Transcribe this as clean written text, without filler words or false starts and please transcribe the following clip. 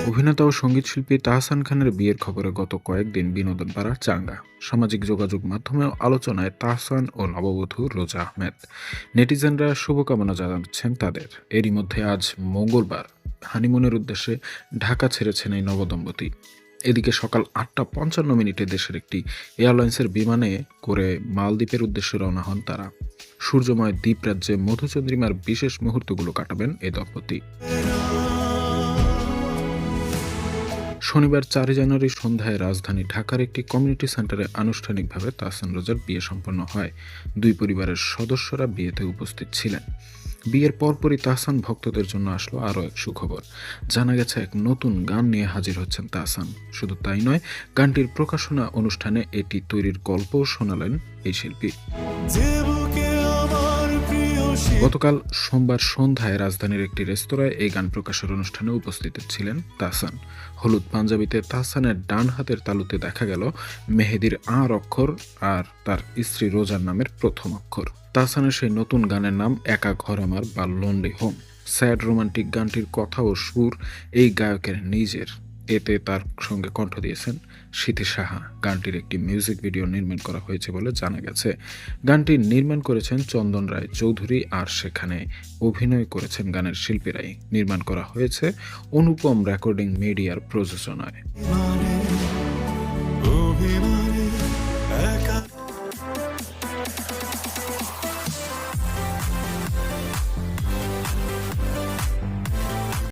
অভিনেতা ও সঙ্গীতশিল্পী তাহসান খানের বিয়ের খবরে গত কয়েকদিন বিনোদন পাড়া চাঙ্গা। সামাজিক যোগাযোগ মাধ্যমেও আলোচনায় তাহসান ও নববধূ রোজা আহমেদ। নেটিজেনরা শুভকামনা জানাচ্ছেন তাদের। এরই মধ্যে আজ মঙ্গলবার হানিমুনের উদ্দেশ্যে ঢাকা ছেড়েছেন এই নবদম্পতি। এদিকে সকাল ৮টা ৫৫ দেশের একটি এয়ারলাইন্সের বিমানে করে মালদ্বীপের উদ্দেশ্যে রওনা হন তারা। সূর্যময় দ্বীপরাজ্যে মধুচন্দ্রিমার বিশেষ মুহূর্তগুলো কাটাবেন এ দম্পতি। শনিবার ৪ জানুয়ারি সন্ধ্যায় রাজধানী ঢাকার একটি কমিউনিটি সেন্টারে আনুষ্ঠানিকভাবে তাহসান রোজার বিয়ে সম্পন্ন হয়। দুই পরিবারের সদস্যরা বিয়েতে উপস্থিত ছিলেন। বিয়ের পরপরই তাহসান ভক্তদের জন্য আসলো আরও এক সুখবর। জানা গেছে এক নতুন গান নিয়ে হাজির হচ্ছেন তাহসান। শুধু তাই নয়, গানটির প্রকাশনা অনুষ্ঠানে এটি তৈরির গল্পও শোনালেন এই শিল্পী। গতকাল সোমবার সন্ধ্যায় রাজধানীর একটি রেস্তোরাঁয় এই গান প্রকাশের অনুষ্ঠানে উপস্থিত ছিলেন তাহসান। হলুদ পাঞ্জাবিতে তাহসানের ডান হাতের তালুতে দেখা গেল মেহেদির আর অক্ষর আর তার স্ত্রী রোজার নামের প্রথম অক্ষর। তাহসানের সেই নতুন গানের নাম একা ঘর আমার বা লোনলি হোম। স্যাড রোমান্টিক গানটির কথা ও সুর এই গায়কের নিজের। এতে তার সঙ্গে কণ্ঠ দিয়েছেন স্মৃতি সাহা। গানটির একটি মিউজিক ভিডিও নির্মাণ করা হয়েছে বলে জানা গেছে। গানটি নির্মাণ করেছেন চন্দন রায় চৌধুরী, আর সেখানে অভিনয় করেছেন গানের শিল্পীরাই। নির্মাণ করা হয়েছে অনুপম রেকর্ডিং মিডিয়ার প্রযোজনায়।